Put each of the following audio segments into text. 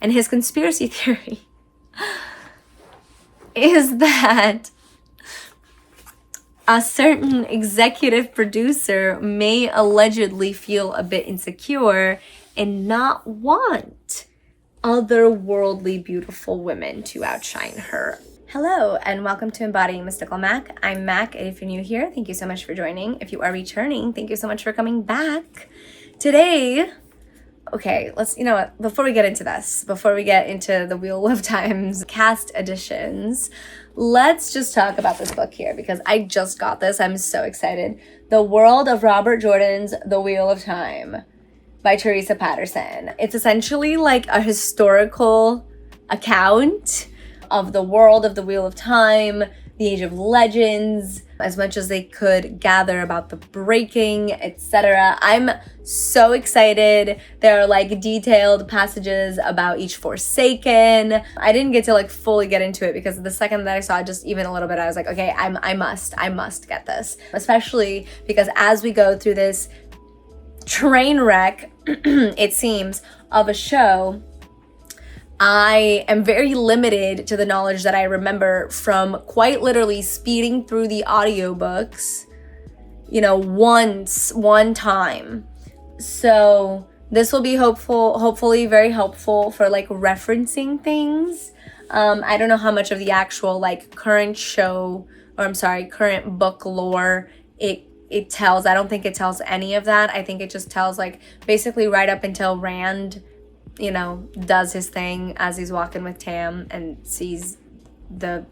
And his conspiracy theory is that a certain executive producer may allegedly feel a bit insecure and not want otherworldly beautiful women to outshine her. Hello and welcome to Embodying Mystical Mac. I'm Mac, and if you're new here, thank you so much for joining. If you are returning, thank you so much for coming back. Today, okay, before we get into this, before we get into the Wheel of Time's cast editions, let's just talk about this book here because I just got this. I'm so excited. The World of Robert Jordan's The Wheel of Time by Teresa Patterson. It's essentially like a historical account of the world of the Wheel of Time, the Age of Legends, as much as they could gather about the breaking, etc. I'm so excited. There are like detailed passages about each Forsaken. I didn't get to fully get into it because the second that I saw just even a little bit, I was like, okay, I must get this. Especially because as we go through this train wreck, it seems, of a show, I am very limited to the knowledge that I remember from quite literally speeding through the audiobooks, one time. So this will be hopefully very helpful for referencing things. I don't know how much of the actual current book lore it tells. I don't think it tells any of that. I think it just tells basically right up until Rand does his thing as he's walking with Tam and sees the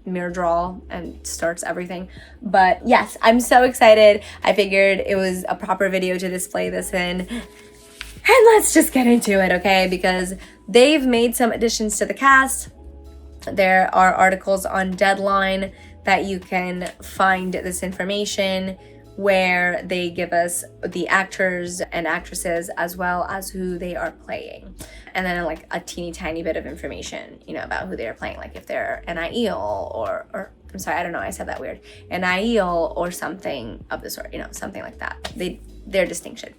Myrddraal and starts everything. But yes, I'm so excited. I figured it was a proper video to display this in. And let's just get into it, okay? Because they've made some additions to the cast. There are articles on Deadline that you can find this information, where they give us the actors and actresses as well as who they are playing. And then a teeny tiny bit of information, about who they are playing, if they're an Aiel or I'm sorry, I don't know, I said that weird. An Aiel or something of the sort, something like that. Their distinction.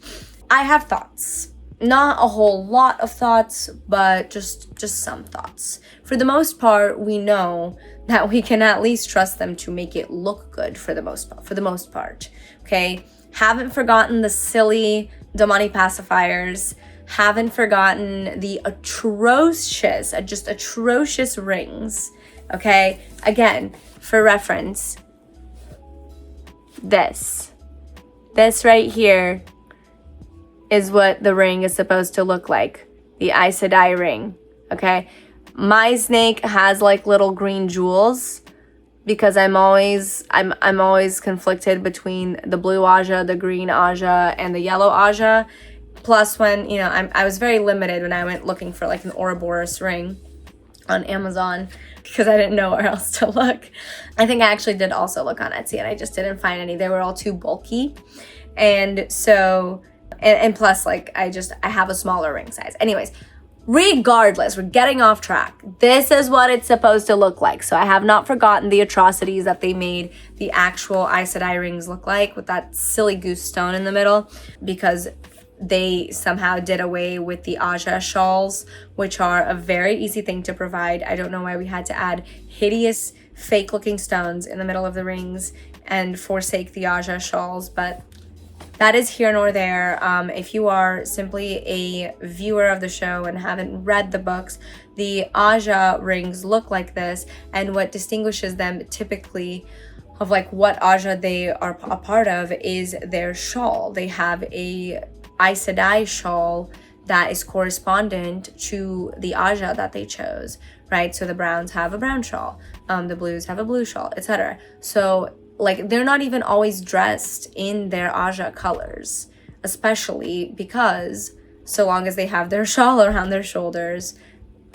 I have thoughts. Not a whole lot of thoughts, but just some thoughts. For the most part, we know that we can at least trust them to make it look good for the most part. Okay? Haven't forgotten the silly Domani pacifiers. Haven't forgotten the atrocious rings. Okay? Again, for reference, this right here is what the ring is supposed to look like. The Aes Sedai ring. Okay? My snake has little green jewels because I'm always conflicted between the blue Aja, the green Aja, and the yellow Aja. Plus when, I was very limited when I went looking for an Ouroboros ring on Amazon because I didn't know where else to look. I think I actually did also look on Etsy and I just didn't find any. They were all too bulky. And so, and plus I have a smaller ring size. Anyways, regardless, we're getting off track. This is what it's supposed to look like. So I have not forgotten the atrocities that they made the actual Aes Sedai rings look like with that silly goose stone in the middle, because they somehow did away with the Aja shawls, which are a very easy thing to provide. I don't know why we had to add hideous fake looking stones in the middle of the rings and forsake the Aja shawls, but that is here nor there. If you are simply a viewer of the show and haven't read the books, the Aja rings look like this, and what distinguishes them typically of what Aja they are a part of is their shawl. They have a Aes Sedai shawl that is correspondent to the Aja that they chose, right? So the browns have a brown shawl, the blues have a blue shawl, etc. So they're not even always dressed in their Aja colors, especially because so long as they have their shawl around their shoulders,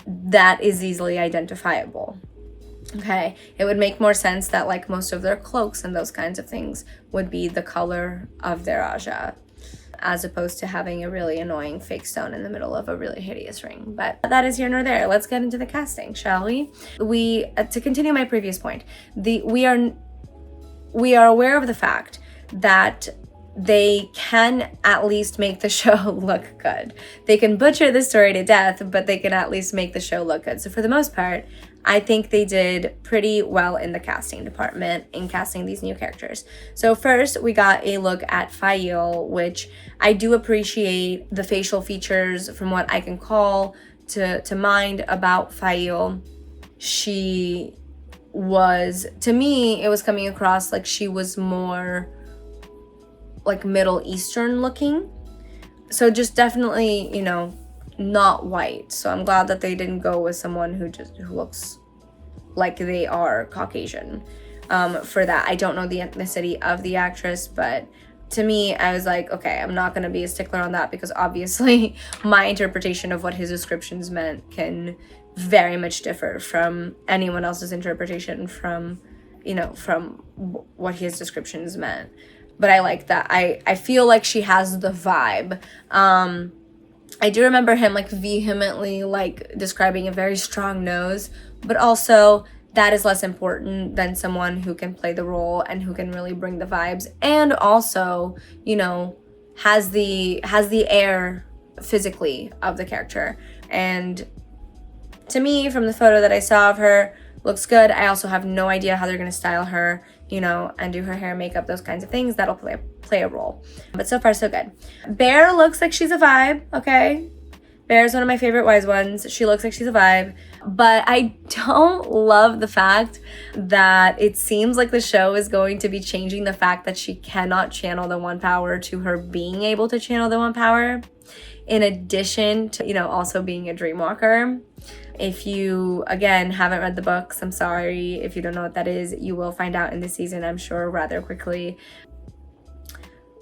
that is easily identifiable. Okay, it would make more sense that most of their cloaks and those kinds of things would be the color of their Aja, as opposed to having a really annoying fake stone in the middle of a really hideous ring. But that is here nor there. Let's get into the casting, shall we? To continue my previous point, we are aware of the fact that they can at least make the show look good. They can butcher the story to death, but they can at least make the show look good. So for the most part, I think they did pretty well in the casting department in casting these new characters. So first, we got a look at Fail, which I do appreciate the facial features from what I can call to mind about Fail. She was, to me, it was coming across like she was more like Middle Eastern looking. So just definitely, you know, not white. So I'm glad that they didn't go with someone who looks like they are Caucasian. For that, I don't know the ethnicity of the actress, but to me, I was like, okay, I'm not gonna be a stickler on that because obviously my interpretation of what his descriptions meant can very much differ from anyone else's interpretation from, you know, from what his descriptions meant. But I like that. I feel like she has the vibe. I do remember him like vehemently like describing a very strong nose, but also that is less important than someone who can play the role and who can really bring the vibes, and also, you know, has the air physically of the character. And to me, from the photo that I saw of her, looks good. I also have no idea how they're going to style her, you know, and do her hair, makeup, those kinds of things. That'll play a role. But so far, so good. Bear looks like she's a vibe, okay? Bear's one of my favorite wise ones. She looks like she's a vibe. But I don't love the fact that it seems like the show is going to be changing the fact that she cannot channel the one power to her being able to channel the one power, in addition to, you know, also being a dreamwalker. If you, again, haven't read the books, I'm sorry. If you don't know what that is, you will find out in this season, I'm sure, rather quickly.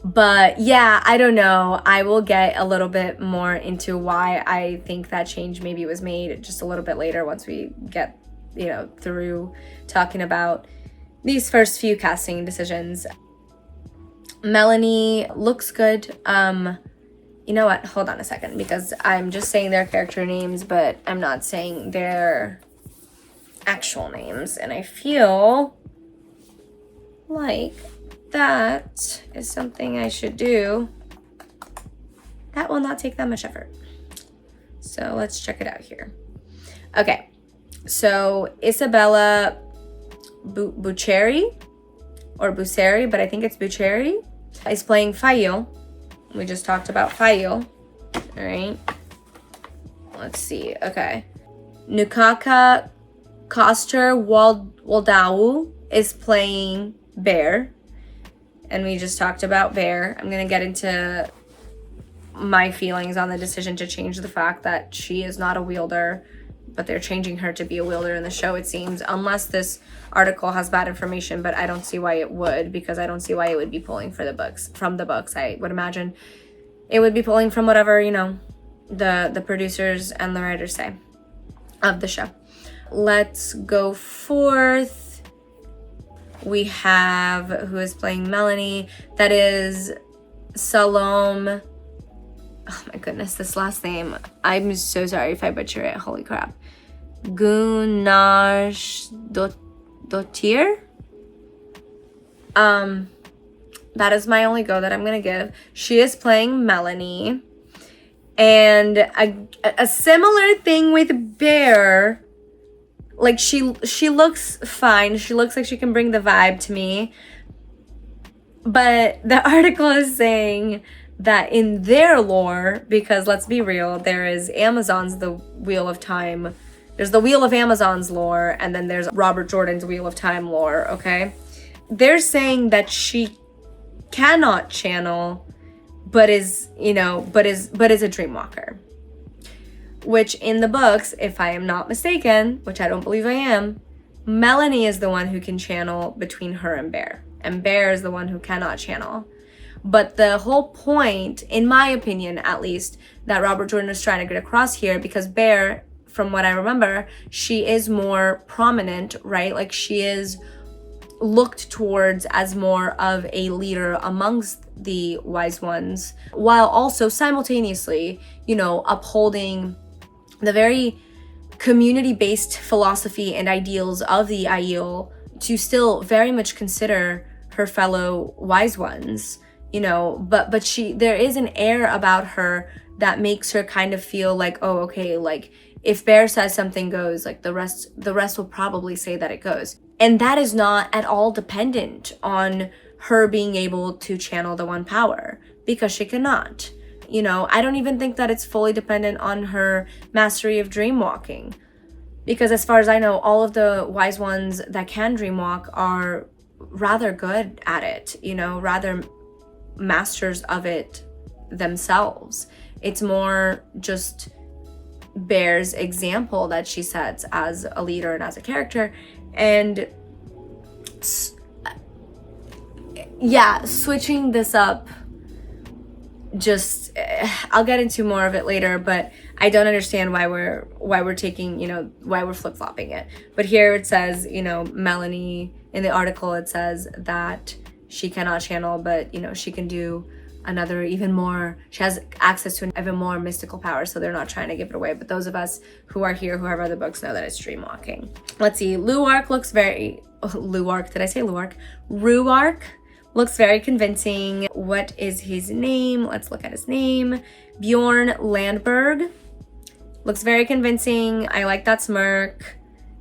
But yeah, I don't know. I will get a little bit more into why I think that change maybe was made just a little bit later once we get, you know, through talking about these first few casting decisions. Melanie looks good. You know what? Hold on a second, because I'm just saying their character names, but I'm not saying their actual names. And I feel like that is something I should do. That will not take that much effort. So let's check it out here. Okay. So Isabella Bucheri, or Buceri, but I think it's Bucheri, is playing Fayo. We just talked about Fayo. All right. Let's see. Okay. Nukaka Koster Waldau is playing Bear. And we just talked about Bear. I'm going to get into my feelings on the decision to change the fact that she is not a wielder, but they're changing her to be a wielder in the show, it seems, unless this article has bad information, but I don't see why it would, because I don't see why it would be pulling from the books. I would imagine it would be pulling from whatever, you know, the producers and the writers say of the show. Let's go forth. We have, who is playing Melanie, that is Salome. Oh my goodness, this last name. I'm so sorry if I butcher it. Holy crap. Gunash Dottir. That is my only go that I'm going to give. She is playing Melanie. And a similar thing with Bear. Like, she looks fine. She looks like she can bring the vibe to me. But the article is saying that in their lore, because let's be real, there is Amazon's The Wheel of Time. There's the Wheel of Amazon's lore, and then there's Robert Jordan's Wheel of Time lore, okay? They're saying that she cannot channel, but is a dreamwalker. Which in the books, if I am not mistaken, which I don't believe I am, Melanie is the one who can channel between her and Bear. And Bear is the one who cannot channel. But the whole point, in my opinion at least, that Robert Jordan is trying to get across here, because Bear, from what I remember, she is more prominent, right? Like, she is looked towards as more of a leader amongst the wise ones, while also simultaneously, you know, upholding the very community-based philosophy and ideals of the Aiel, to still very much consider her fellow wise ones, you know, but there is an air about her that makes her kind of feel like, oh, okay, like if Bear says something goes, like the rest will probably say that it goes. And that is not at all dependent on her being able to channel the one power, because she cannot. You know, I don't even think that it's fully dependent on her mastery of dream walking, because as far as I know, all of the wise ones that can dream walk are rather good at it, you know, rather masters of it themselves. It's more just Bear's example that she sets as a leader and as a character. And yeah, switching this up, just I'll get into more of it later, but I don't understand why we're taking, you know, why we're flip-flopping it. But here it says, you know, Melanie, in the article it says that she cannot channel, but you know, she can do another even more, she has access to an even more mystical power, so they're not trying to give it away. But those of us who are here, who have read the books, know that it's dream walking. Let's see, Ruark looks very convincing. What is his name? Let's look at his name. Bjorn Landberg. Looks very convincing. I like that smirk.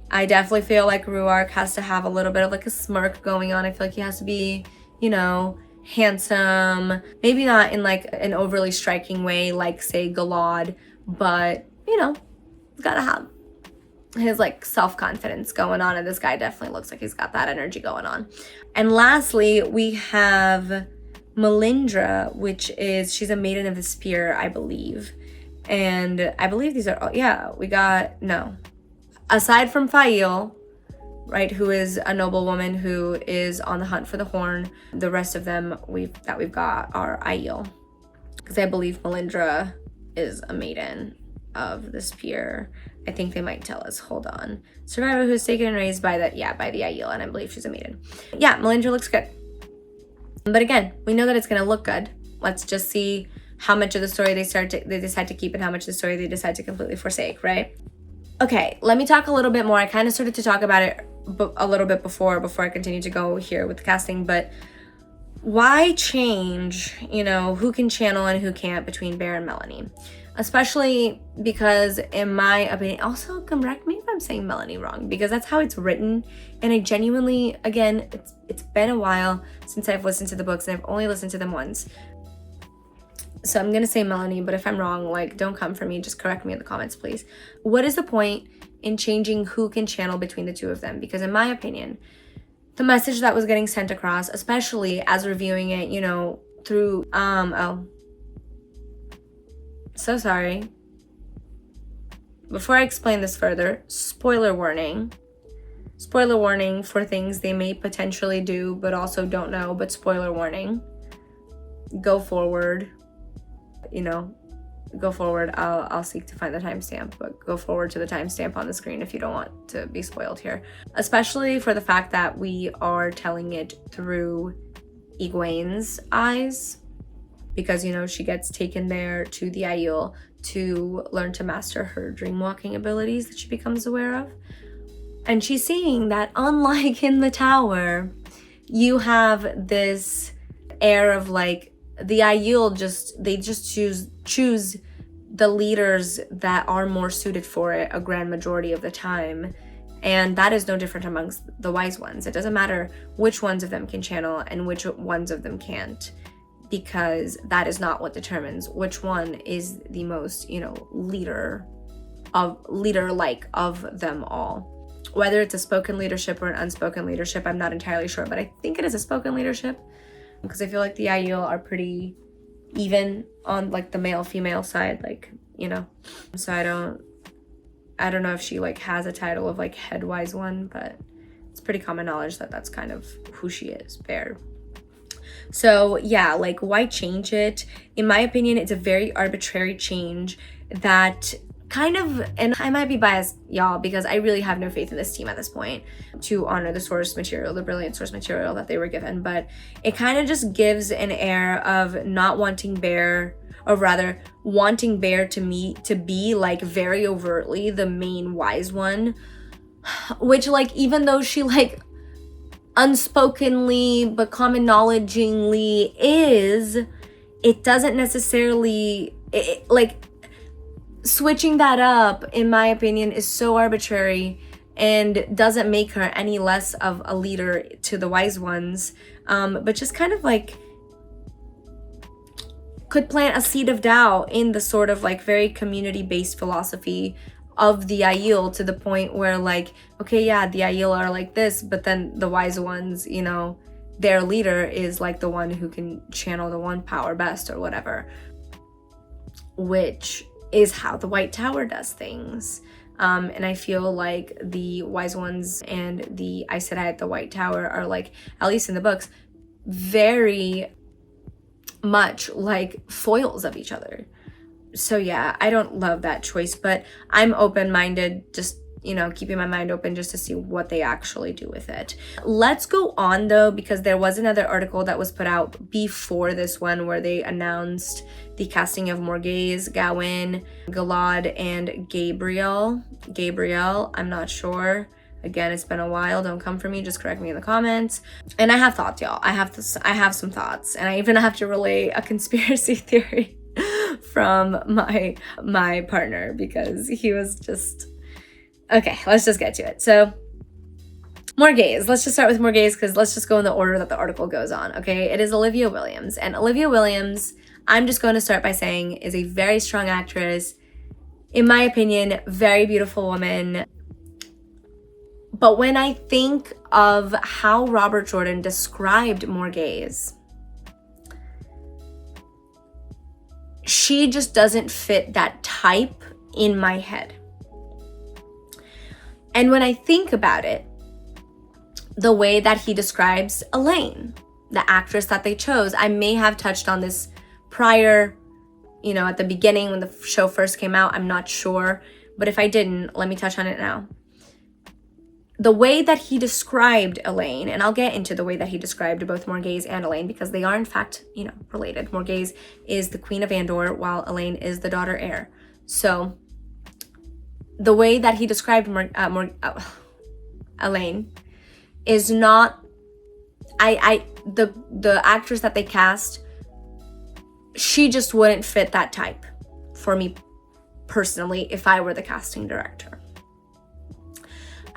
I definitely feel like Ruark has to have a little bit of like a smirk going on. I feel like he has to be, you know, handsome. Maybe not in like an overly striking way like, say, Galad, but, you know, he's gotta have his like self-confidence going on, and this guy definitely looks like he's got that energy going on. And lastly, we have Melindra, which is, she's a maiden of the spear, I believe. And I believe these are all, yeah, we got, no. Aside from Fail, right, who is a noble woman who is on the hunt for the horn, the rest of them we've got are Aiel. Because I believe Melindra is a maiden of the spear. I think they might tell us, hold on. Survivor who's taken and raised by the Aiel, and I believe she's a maiden. Yeah, Melindra looks good. But again, we know that it's gonna look good. Let's just see how much of the story they decide to keep and how much of the story they decide to completely forsake, right? Okay, let me talk a little bit more. I kind of started to talk about it a little bit before I continue to go here with the casting, but why change, you know, who can channel and who can't between Bear and Melanie? Especially because, in my opinion, also correct me if I'm saying Melanie wrong, because that's how it's written, and I genuinely, again, it's been a while since I've listened to the books, and I've only listened to them once. So I'm gonna say Melanie, but if I'm wrong, like, don't come for me, just correct me in the comments, please. What is the point in changing who can channel between the two of them? Because in my opinion, the message that was getting sent across, especially as reviewing it, you know, through, so sorry. Before I explain this further, spoiler warning. Spoiler warning for things they may potentially do, but also don't know, but spoiler warning. Go forward. You know, go forward. I'll seek to find the timestamp, but go forward to the timestamp on the screen if you don't want to be spoiled here. Especially for the fact that we are telling it through Egwene's eyes, because, you know, she gets taken there to the Aiel to learn to master her dream walking abilities that she becomes aware of. And she's seeing that, unlike in the tower, you have this air of like, the Aiel they just choose the leaders that are more suited for it a grand majority of the time. And that is no different amongst the wise ones. It doesn't matter which ones of them can channel and which ones of them can't, because that is not what determines which one is the most, you know, leader-like of them all. Whether it's a spoken leadership or an unspoken leadership, I'm not entirely sure, but I think it is a spoken leadership, because I feel like the Aiel are pretty even on like the male-female side, like, you know. So I don't know if she like has a title of like head wise one, but it's pretty common knowledge that that's kind of who she is, Bear. So yeah, like, why change it? In my opinion, it's a very arbitrary change that kind of, and I might be biased, y'all, because I really have no faith in this team at this point to honor the source material, the brilliant source material that they were given, but it kind of just gives an air of not wanting Bear, or rather wanting Bear to be like very overtly the main wise one, which, like, even though she like unspokenly but common knowledgeingly is, it doesn't necessarily, like, switching that up, in my opinion, is so arbitrary and doesn't make her any less of a leader to the wise ones, but just kind of like could plant a seed of doubt in the sort of like very community-based philosophy of the Aiel, to the point where like, okay, yeah, the Aiel are like this, but then the wise ones, you know, their leader is like the one who can channel the one power best or whatever, which is how the White Tower does things. And I feel like the wise ones and the Aes Sedai at the White Tower are like, at least in the books, very much like foils of each other. So yeah, I don't love that choice, but I'm open-minded, just, you know, keeping my mind open just to see what they actually do with it. Let's go on though, because there was another article that was put out before this one where they announced the casting of Morghese, Gawain, Galad, and Gabriel. I'm not sure. Again, it's been a while. Don't come for me. Just correct me in the comments. And I have thoughts, y'all. I have some thoughts, and I even have to relay a conspiracy theory from my partner, because he was just, okay, let's just get to it. So Morghese, let's just start with Morghese, because let's just go in the order that the article goes on, okay? It is Olivia Williams, and Olivia Williams, I'm just going to start by saying, is a very strong actress. In my opinion, very beautiful woman. But when I think of how Robert Jordan described Morghese, she just doesn't fit that type in my head. And when I think about it, the way that he describes Elaine, the actress that they chose, I may have touched on this prior, you know, at the beginning when the show first came out, I'm not sure. But if I didn't, let me touch on it now. The way that he described Elaine, and I'll get into the way that he described both Morghese and Elaine, because they are in fact, you know, related. Morghese is the Queen of Andor, while Elaine is the daughter heir. So the way that he described Elaine is not, the actress that they cast, she just wouldn't fit that type for me personally if I were the casting director.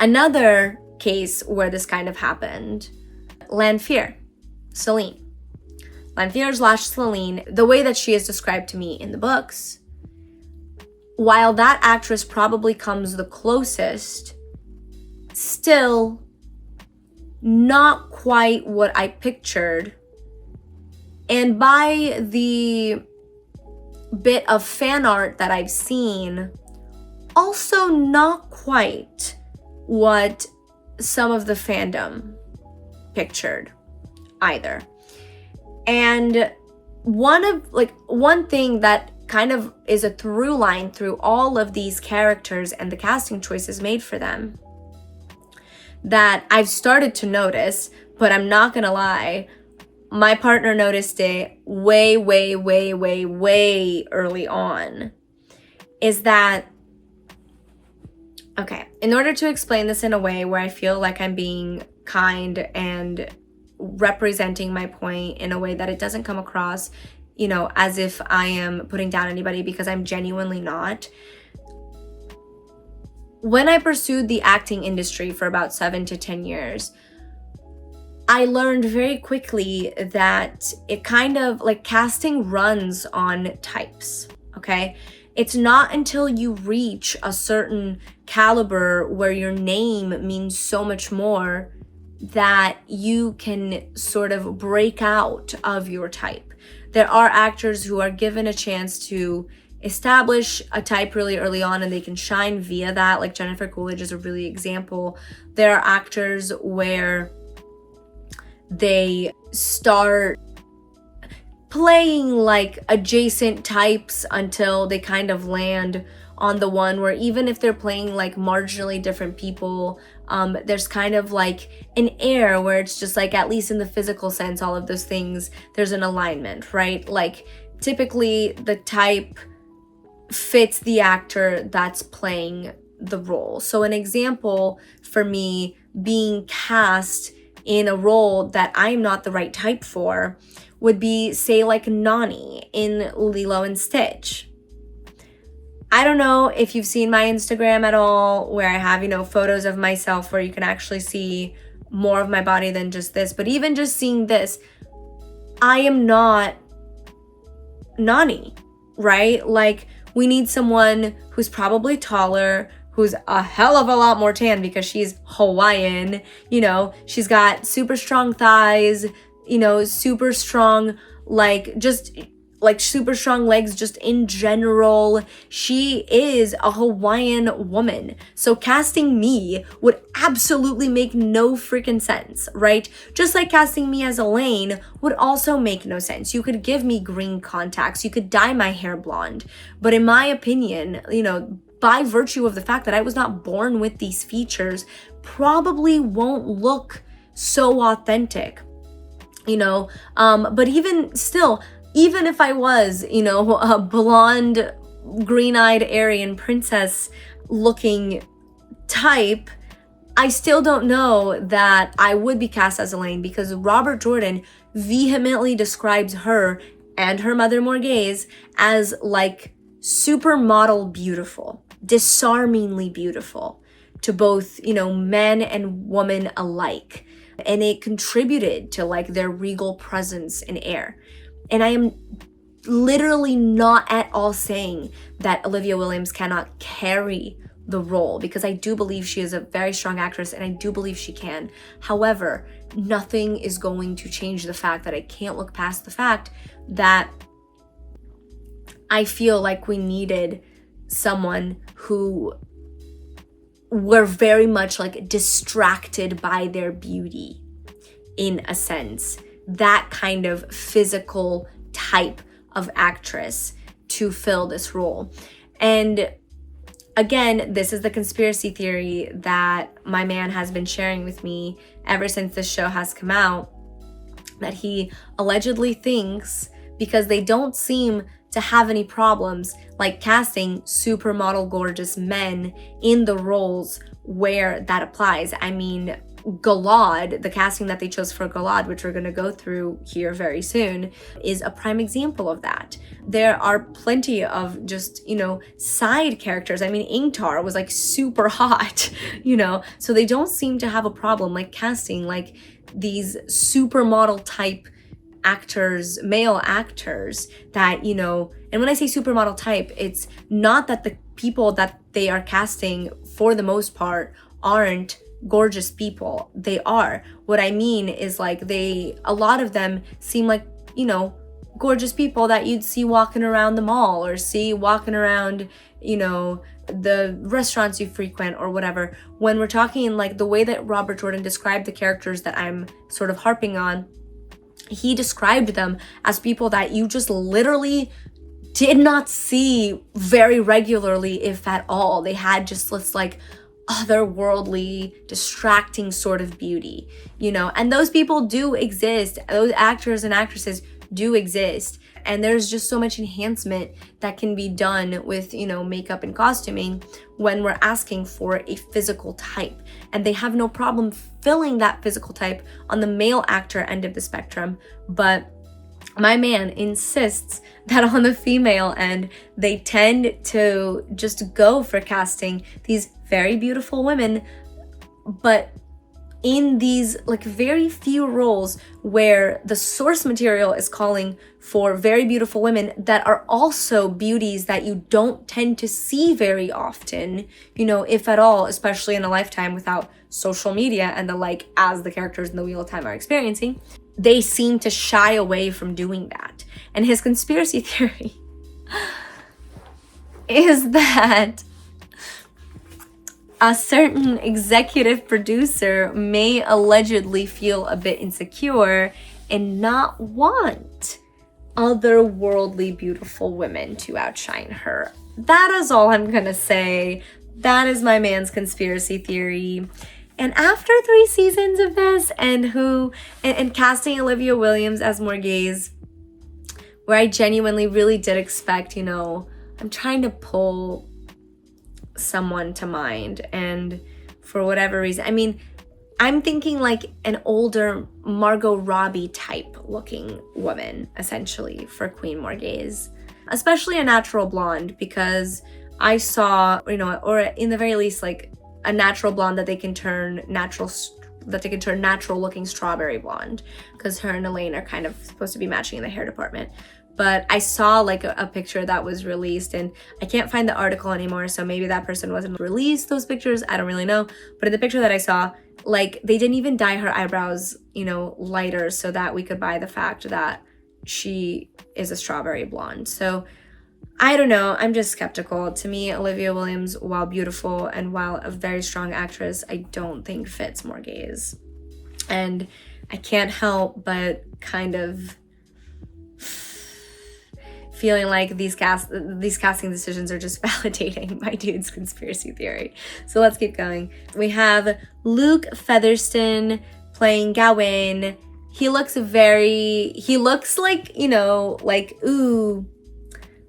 Another case where this kind of happened, Lanfear, Selene. Lanfear/Selene, the way that she is described to me in the books, while that actress probably comes the closest, still not quite what I pictured. And by the bit of fan art that I've seen, also not quite what some of the fandom pictured either. And one thing that kind of is a through line through all of these characters and the casting choices made for them that I've started to notice, but I'm not gonna lie, my partner noticed it way early on, is that, okay, in order to explain this in a way where I feel like I'm being kind and representing my point in a way that it doesn't come across, you know, as if I am putting down anybody, because I'm genuinely not. When I pursued the acting industry for about 7 to 10 years, I learned very quickly that it kind of like casting runs on types, okay? It's not until you reach a certain caliber where your name means so much more that you can sort of break out of your type. There are actors who are given a chance to establish a type really early on and they can shine via that, like Jennifer Coolidge is a really example. There are actors where they start playing like adjacent types until they kind of land on the one where even if they're playing like marginally different people, there's kind of like an air where it's just like, at least in the physical sense, all of those things, there's an alignment, right? Like typically the type fits the actor that's playing the role. So an example for me being cast in a role that I'm not the right type for would be, say, like Nani in Lilo and Stitch. I don't know if you've seen my Instagram at all, where I have, photos of myself where you can actually see more of my body than just this. But even just seeing this, I am not Nani, right? Like, we need someone who's probably taller, who's a hell of a lot more tan because she's Hawaiian, she's got super strong thighs, super strong, super strong legs just in general. She is a Hawaiian woman. So casting me would absolutely make no freaking sense, right? Just like casting me as Elaine would also make no sense. You could give me green contacts, you could dye my hair blonde. But in my opinion, by virtue of the fact that I was not born with these features, probably won't look so authentic, but even still, even if I was, a blonde, green-eyed Aryan princess looking type, I still don't know that I would be cast as Elaine, because Robert Jordan vehemently describes her and her mother Morghese as like supermodel beautiful, disarmingly beautiful to both, men and women alike. And it contributed to like their regal presence and air. And I am literally not at all saying that Olivia Williams cannot carry the role, because I do believe she is a very strong actress and I do believe she can. However, nothing is going to change the fact that I can't look past the fact that I feel like we needed someone who were very much like distracted by their beauty, in a sense. That kind of physical type of actress to fill this role. And again, this is the conspiracy theory that my man has been sharing with me ever since this show has come out, that he allegedly thinks, because they don't seem to have any problems like casting supermodel gorgeous men in the roles where that applies. I mean, Gilad, the casting that they chose for Gilad, which we're going to go through here very soon, is a prime example of that. There are plenty of just, side characters. I mean, Ingtar was like super hot, so they don't seem to have a problem like casting like these supermodel type actors, male actors that, and when I say supermodel type, it's not that the people that they are casting for the most part aren't gorgeous people. They are. What I mean is like a lot of them seem like, gorgeous people that you'd see walking around the mall or see walking around, the restaurants you frequent or whatever. When we're talking like the way that Robert Jordan described the characters that I'm sort of harping on, he described them as people that you just literally did not see very regularly, if at all. They had just this like otherworldly, distracting sort of beauty, and those people do exist. Those actors and actresses do exist. And there's just so much enhancement that can be done with, makeup and costuming when we're asking for a physical type. And they have no problem filling that physical type on the male actor end of the spectrum. But my man insists that on the female end, they tend to just go for casting these very beautiful women, but in these like very few roles where the source material is calling for very beautiful women that are also beauties that you don't tend to see very often, if at all, especially in a lifetime without social media and the like, as the characters in the Wheel of Time are experiencing. They seem to shy away from doing that. And his conspiracy theory is that a certain executive producer may allegedly feel a bit insecure and not want otherworldly beautiful women to outshine her. That is all I'm gonna say. That is my man's conspiracy theory. And after 3 seasons of this and casting Olivia Williams as Morghese, where I genuinely really did expect, I'm trying to pull someone to mind, and for whatever reason, I mean, I'm thinking like an older Margot Robbie type looking woman, essentially, for Queen Morghese. Especially a natural blonde, because I saw, you know, or in the very least, like a natural blonde that they can turn natural looking strawberry blonde, because her and Elaine are kind of supposed to be matching in the hair department. But I saw like a picture that was released, and I can't find the article anymore, so maybe that person wasn't released those pictures, I don't really know. But in the picture that I saw, like they didn't even dye her eyebrows, you know, lighter so that we could buy the fact that she is a strawberry blonde. So I don't know, I'm just skeptical. To me, Olivia Williams, while beautiful and while a very strong actress, I don't think fits Morghese. And I can't help but kind of feeling like these casting decisions are just validating my dude's conspiracy theory. So let's keep going. We have Luke Featherston playing Gawain. He looks like, you know, like, ooh,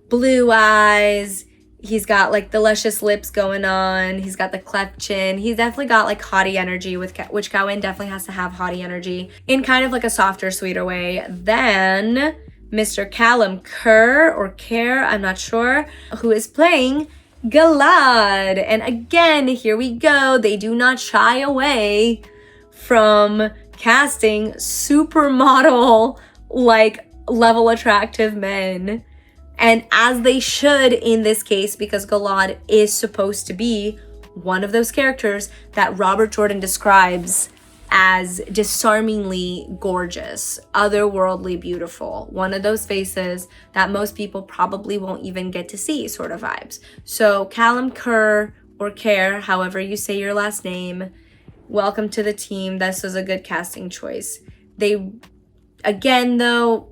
blue eyes. He's got like the luscious lips going on. He's got the cleft chin. He's definitely got like haughty energy, which Gawain definitely has to have haughty energy in kind of like a softer, sweeter way. Then Mr. Callum Kerr, I'm not sure, who is playing Galad. And again, here we go. They do not shy away from casting supermodel, like level attractive men. And as they should in this case, because Galad is supposed to be one of those characters that Robert Jordan describes as disarmingly gorgeous, otherworldly beautiful, one of those faces that most people probably won't even get to see sort of vibes. So Callum Kerr, or Kerr, however you say your last name, welcome to the team. This was a good casting choice. They, again though,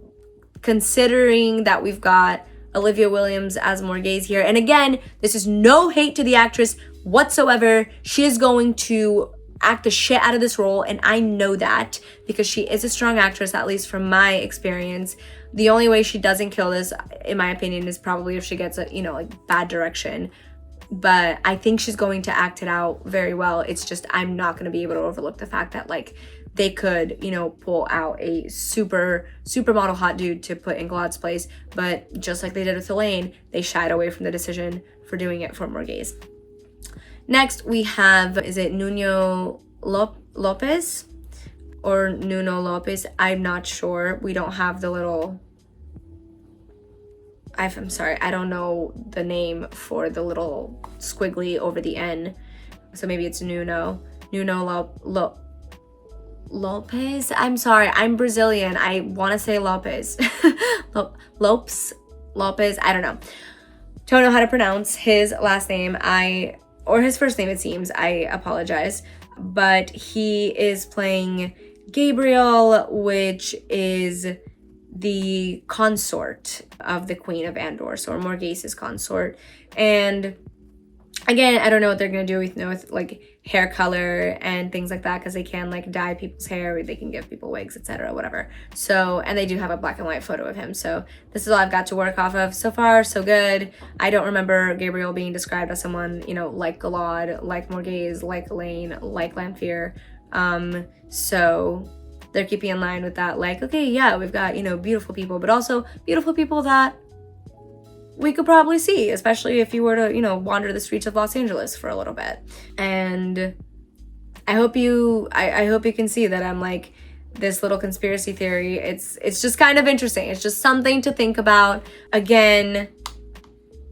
considering that we've got Olivia Williams as Morghese here, and again, this is no hate to the actress whatsoever. She is going to act the shit out of this role, and I know that because she is a strong actress, at least from my experience. The only way she doesn't kill this, in my opinion, is probably if she gets a, you know, like bad direction. But I think she's going to act it out very well. It's just I'm not going to be able to overlook the fact that like they could, you know, pull out a supermodel hot dude to put in Galad's place, but just like they did with Elaine, they shied away from the decision for doing it for Morghese. Next, we have, is it Nuno Lopez or Nuno Lopez? I'm not sure. We don't have the little, I'm sorry, I don't know the name for the little squiggly over the N. So maybe it's Nuno Lopez. I'm sorry, I'm Brazilian. I want to say Lopez. Lopez, I don't know. Don't know how to pronounce his last name. Or his first name, it seems. I apologize. But he is playing Gabriel, which is the consort of the Queen of Andor, so Morghese's consort. And again, I don't know what they're gonna do with like hair color and things like that, because they can like dye people's hair, or they can give people wigs, etc., whatever. So, and they do have a black and white photo of him. So this is all I've got to work off of. So far, so good. I don't remember Gabriel being described as someone, you know, like Galad, like Morghese, like Elaine, like Lanfear. So they're keeping in line with that. Like, okay, yeah, we've got, you know, beautiful people, but also beautiful people that we could probably see, especially if you were to, you know, wander the streets of Los Angeles for a little bit. And I hope you can see that I'm like, this little conspiracy theory, it's just kind of interesting. It's just something to think about. Again,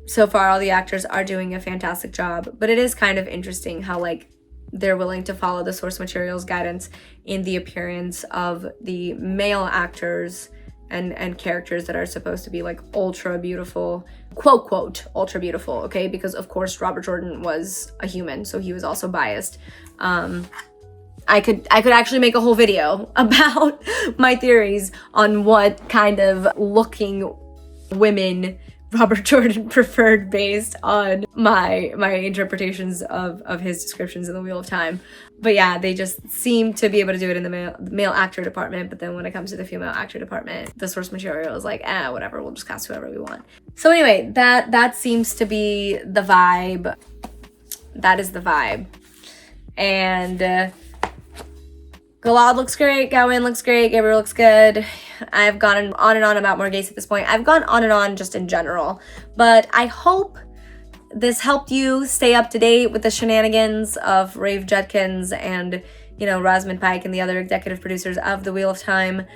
so far all the actors are doing a fantastic job, but it is kind of interesting how like they're willing to follow the source material's guidance in the appearance of the male actors and characters that are supposed to be like ultra beautiful, quote ultra beautiful, okay? Because of course Robert Jordan was a human, so he was also biased. I could actually make a whole video about my theories on what kind of looking women Robert Jordan preferred based on my interpretations of his descriptions in the Wheel of Time. But yeah, they just seem to be able to do it in the male actor department, but then when it comes to the female actor department, the source material is like, whatever, we'll just cast whoever we want. So anyway, that seems to be the vibe. That is the vibe. And Galad looks great, Gawain looks great, Gabriel looks good. I've gone on and on about Morghese at this point. I've gone on and on just in general, but I hope this helped you stay up to date with the shenanigans of Rafe Judkins and, you know, Rosamund Pike and the other executive producers of The Wheel of Time.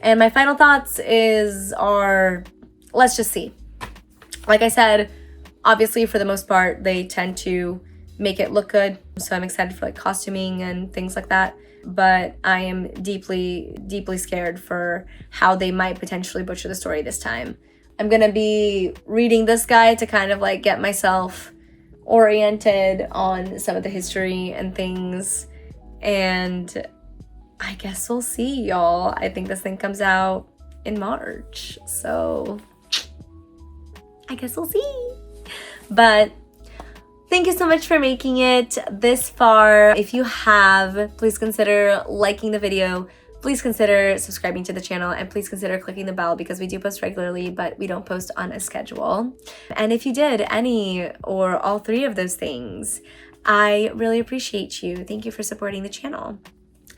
And my final thoughts are, let's just see. Like I said, obviously for the most part, they tend to make it look good. So I'm excited for like costuming and things like that. But I am deeply, deeply scared for how they might potentially butcher the story this time. I'm gonna be reading this guy to kind of like get myself oriented on some of the history and things. And I guess we'll see, y'all. I think this thing comes out in March. So I guess we'll see. But thank you so much for making it this far. If you have, please consider liking the video. Please consider subscribing to the channel, and please consider clicking the bell because we do post regularly, but we don't post on a schedule. And if you did any or all three of those things, I really appreciate you. Thank you for supporting the channel.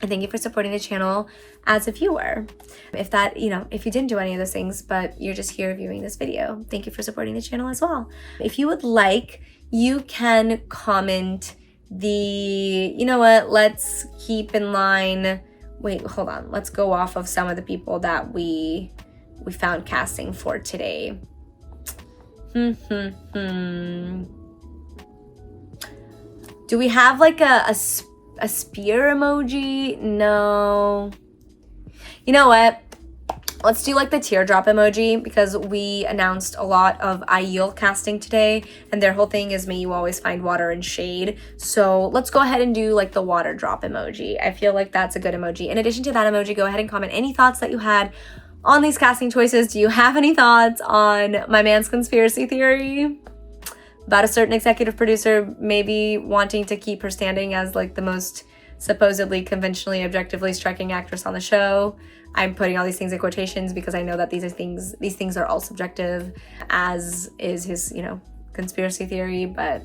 And thank you for supporting the channel as a viewer. If that, you know, if you didn't do any of those things, but you're just here viewing this video, thank you for supporting the channel as well. If you would like, you can comment you know what, let's keep in line. Wait, hold on. Let's go off of some of the people that we found casting for today. Do we have like a spear emoji? No. You know what? Let's do like the teardrop emoji because we announced a lot of Aiel casting today and their whole thing is may you always find water and shade. So let's go ahead and do like the water drop emoji. I feel like that's a good emoji. In addition to that emoji, go ahead and comment any thoughts that you had on these casting choices. Do you have any thoughts on my man's conspiracy theory about a certain executive producer maybe wanting to keep her standing as like the most supposedly conventionally objectively striking actress on the show? I'm putting all these things in quotations because I know that these things are all subjective, as is his, you know, conspiracy theory. But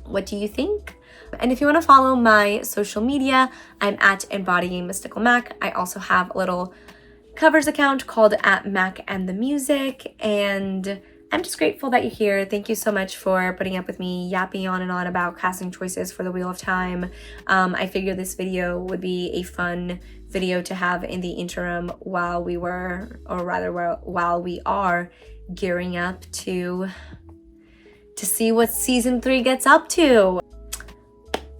what do you think? And if you want to follow my social media, I'm at Embodying Mystical Mac. I also have a little covers account called @MacandTheMusic, and I'm just grateful that you're here. Thank you so much for putting up with me yapping on and on about casting choices for The Wheel of Time. I figured this video would be a fun video to have in the interim while we are gearing up to see what season 3 gets up to.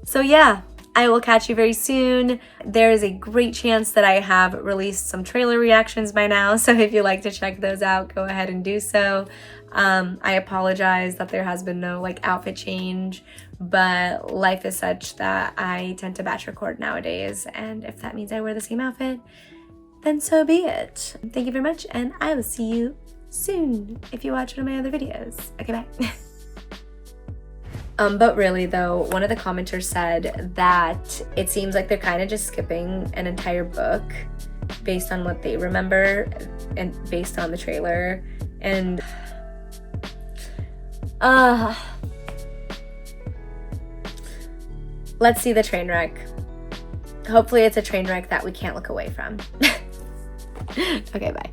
So yeah, I will catch you very soon. There is a great chance that I have released some trailer reactions by now, so if you'd like to check those out, go ahead and do so. I apologize that there has been no like outfit change, but life is such that I tend to batch record nowadays, and if that means I wear the same outfit, then so be it. Thank you very much, and I will see you soon if you watch one of my other videos. Okay, bye. But really though, one of the commenters said that it seems like they're kind of just skipping an entire book based on what they remember and based on the trailer. And let's see the train wreck. Hopefully it's a train wreck that we can't look away from. Okay, bye.